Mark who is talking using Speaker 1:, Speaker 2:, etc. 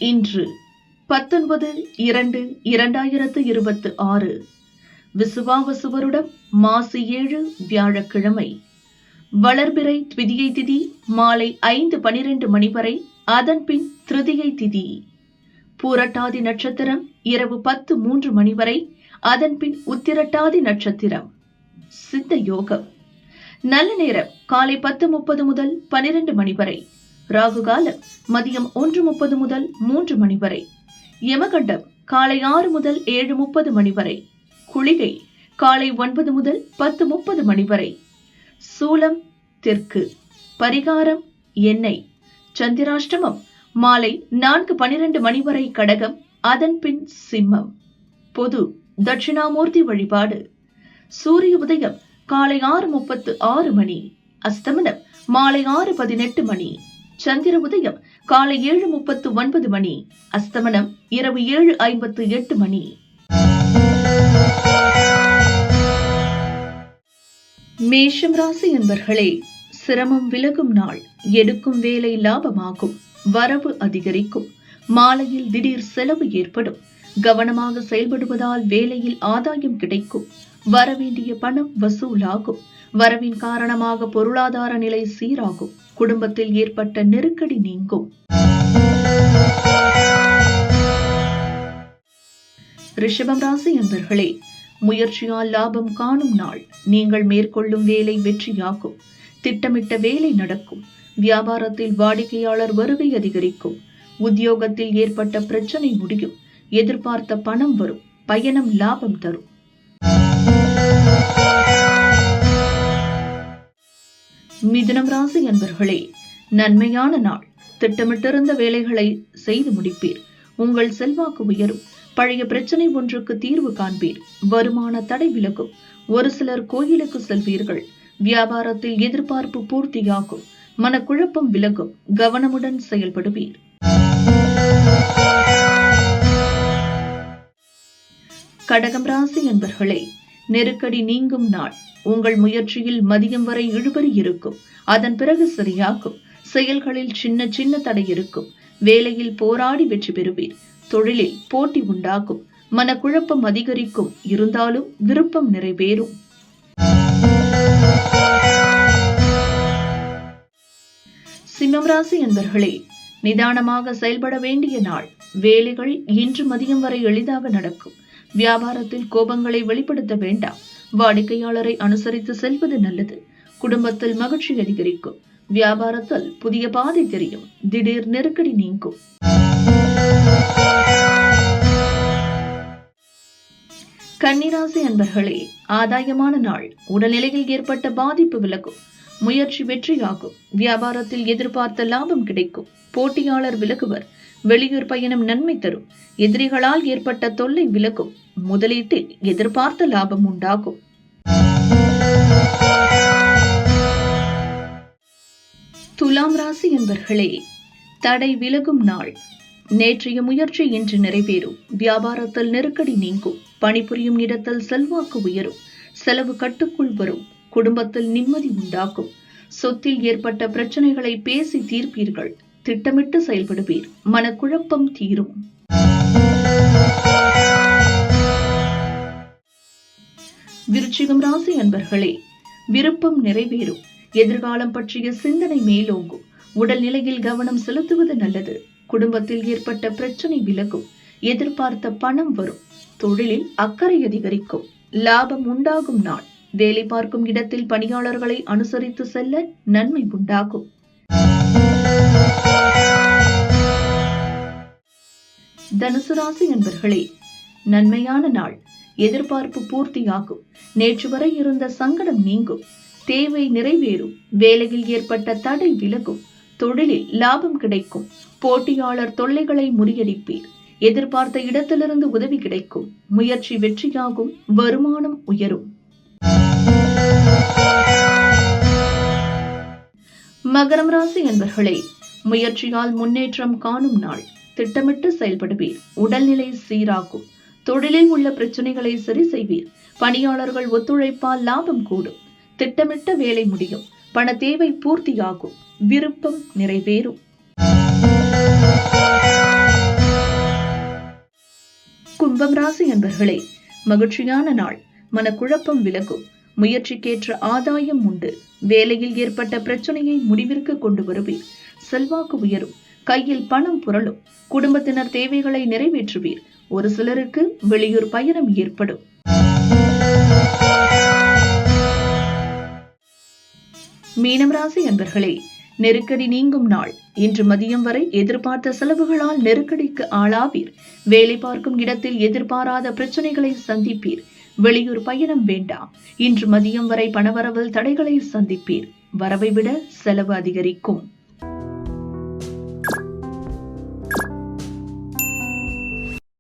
Speaker 1: இன்று 19/2/2026 விசுவாவசு வருடம் மாசி 7 வியாழக்கிழமை. வளர்பிறை த்விதியை திதி மாலை 5:12 மணி வரை, அதன்பின் திருதியை திதி. பூரட்டாதி நட்சத்திரம் இரவு 10:03 மணி வரை, அதன்பின் உத்திரட்டாதி நட்சத்திரம். சித்த யோகம். நல்ல நேரம் காலை 10:30 முதல் 12 மணி வரை. ராகு காலம் மதியம் 1:30 முதல் 3 மணி வரை. யமகண்டம் காலை 6 முதல் 7:30 மணி வரை. குளிகை காலை 9 முதல் 10:30 மணி வரை. சூலம் தெற்கு. பரிகாரம் எண்ணெய். சந்திராஷ்டமம் மாலை 4:12 மணி வரை கடகம், அதன்பின் சிம்மம். பொது தட்சிணாமூர்த்தி வழிபாடு. சூரிய உதயம் காலை 6:36 மணி. அஸ்தமனம் மாலை 6:18 மணி. சந்திர உதயம் காலை 7:39 மணி. அஸ்தமனம் இரவு 7:58 மணி. மேஷம் ராசி என்பர்களே, சிரமம் விலகும் நாள். எடுக்கும் வேலை லாபமாகும். வரவு அதிகரிக்கும். மாலையில் திடீர் செலவு ஏற்படும். கவனமாக செயல்படுவதால் வேலையில் ஆதாயம் கிடைக்கும். வரவேண்டிய பணம் வசூலாகும். வரவின் காரணமாக பொருளாதார நிலை சீராகும். குடும்பத்தில் ஏற்பட்ட நெருக்கடி நீங்கும். ரிஷபம் ராசி என்பர்களே, முயற்சியால் லாபம் காணும் நாள். நீங்கள் மேற்கொள்ளும் வேலை வெற்றியாகும். திட்டமிட்ட வேலை நடக்கும். வியாபாரத்தில் வாடிக்கையாளர் வருகை அதிகரிக்கும். உத்தியோகத்தில் ஏற்பட்ட பிரச்சனை முடியும். எதிர்பார்த்த பணம் வரும். பயணம் லாபம் தரும். மிதுனம் ராசி என்பர்களே, நன்மையான நாள். திட்டமிட்டிருந்த வேலைகளை செய்து முடிப்பீர். உங்கள் செல்வாக்கு உயரும். பழைய பிரச்சனை ஒன்றுக்கு தீர்வு காண்பீர். வருமான தடை விலகும். ஒரு சிலர் கோயிலுக்கு செல்வீர்கள். வியாபாரத்தில் எதிர்பார்ப்பு பூர்த்தியாகும். மனக்குழப்பம் விலகும். கவனமுடன் செயல்படுவீர். கடகம் ராசி என்பர்களே, நெருக்கடி நீங்கும் நாள். உங்கள் முயற்சியில் மதியம் வரை இழுபறி இருக்கும். அதன் பிறகு சரியாகும். செயல்களில் சின்ன சின்ன தடை இருக்கும். வேலையில் போராடி வெற்றி பெறுவீர். தொழிலில் போட்டி உண்டாகும். மனக்குழப்பம் அதிகரிக்கும். இருந்தாலும் விருப்பம் நிறைவேறும். சிம்மம் ராசி என்பர்களே, நிதானமாக செயல்பட வேண்டிய நாள். வேலைகள் இன்று மதியம் வரை எளிதாக நடக்கும். வியாபாரத்தில் கோபங்களை வெளிப்படுத்த வேண்டாம். வாடிக்கையாளரை அனுசரித்து செல்வது நல்லது. குடும்பத்தில் மகிழ்ச்சி அதிகரிக்கும். வியாபாரத்தில் புதிய பாதை தெரியும். திடீர் நெருக்கடி நீங்கும். கன்னிராசி அன்பர்களே, ஆதாயமான நாள். உடல்நிலையில் ஏற்பட்ட பாதிப்பு விலகும். முயற்சி வெற்றியாகும். வியாபாரத்தில் எதிர்பார்த்த லாபம் கிடைக்கும். போட்டியாளர் விலகுவர். வெளியூர் பயணம் நன்மை தரும். எதிரிகளால் ஏற்பட்ட தொல்லை விலகும். முதலீட்டில் எதிர்பார்த்த லாபம் உண்டாகும். துலாம் ராசி என்பர்களே, தடை விலகும் நாள். நேற்றைய முயற்சி இன்று நிறைவேறும். வியாபாரத்தில் நெருக்கடி நீங்கும். பணிபுரியும் இடத்தில் செல்வாக்கு உயரும். செலவு கட்டுக்குள் வரும். குடும்பத்தில் நிம்மதி உண்டாகும். சொத்தில் ஏற்பட்ட பிரச்சனைகளை பேசி தீர்ப்பீர்கள். திட்டமிட்டு செயல்படுவீர். மனக்குழப்பம் தீரும். விருச்சிகம் ராசி அன்பர்களே, விருப்பம் நிறைவேறும். எதிர்காலம் பற்றிய சிந்தனை மேலோங்கும். உடல்நிலையில் கவனம் செலுத்துவது நல்லது. குடும்பத்தில் ஏற்பட்ட பிரச்சனை விலகும். எதிர்பார்த்த பணம் வரும். தொழிலில் அக்கறை அதிகரிக்கும். லாபம் உண்டாகும் நாள். வேலை பார்க்கும் இடத்தில் பணியாளர்களை அனுசரித்து செல்ல நன்மை உண்டாகும். தனுசு ராசி என்பர்களே, நன்மையான நாள். எதிர்பார்ப்பு பூர்த்தியாகும். நேற்று வரை இருந்த சங்கடம் நீங்கும். தேவை நிறைவேறும். வேலையில் ஏற்பட்ட தடை விலகும். தொழிலில் லாபம் கிடைக்கும். போட்டியாளர் தொல்லைகளை முறியடிப்பீர். எதிர்பார்த்த இடத்திலிருந்து உதவி கிடைக்கும். முயற்சி வெற்றியாகும். வருமானம் உயரும். மகரம் ராசி என்பர்களே, முயற்சியால் முன்னேற்றம் காணும் நாள். திட்டமிட்டு செயல்படுவீர். உடல்நிலை சீராகும். தொழிலில் உள்ள பிரச்சனைகளை சரி செய்வீர். பணியாளர்கள் ஒத்துழைப்பால் லாபம் கூடும். திட்டமிட்ட வேலை முடியும். பண தேவை பூர்த்தியாகும். விருப்பம் நிறைவேறும். கும்பம் ராசி அன்பர்களே, மகிழ்ச்சியான நாள். மனக்குழப்பம் விலகும். முயற்சிக்கேற்ற ஆதாயம் உண்டு. வேலையில் ஏற்பட்ட பிரச்சனையை முடிவிற்கு கொண்டு வருவீர். செல்வாக்கு உயரும். கையில் பணம் புரளும். குடும்பத்தினர் தேவைகளை நிறைவேற்றுவீர். ஒரு சிலருக்கு வெளியூர் பயணம் ஏற்படும். மீனம் ராசி அன்பர்களே, நெருக்கடி நீங்கும் நாள். இன்று மதியம் வரை எதிர்பார்த்த செலவுகளால் நெருக்கடிக்கு ஆளாவீர். வேலை பார்க்கும் இடத்தில் எதிர்பாராத பிரச்சனைகளை சந்திப்பீர். வெளியூர் பயணம் வேண்டாம். இன்று மதியம் வரை பணவரவில் தடைகளை சந்திப்பீர். வரவை விட செலவு அதிகரிக்கும்.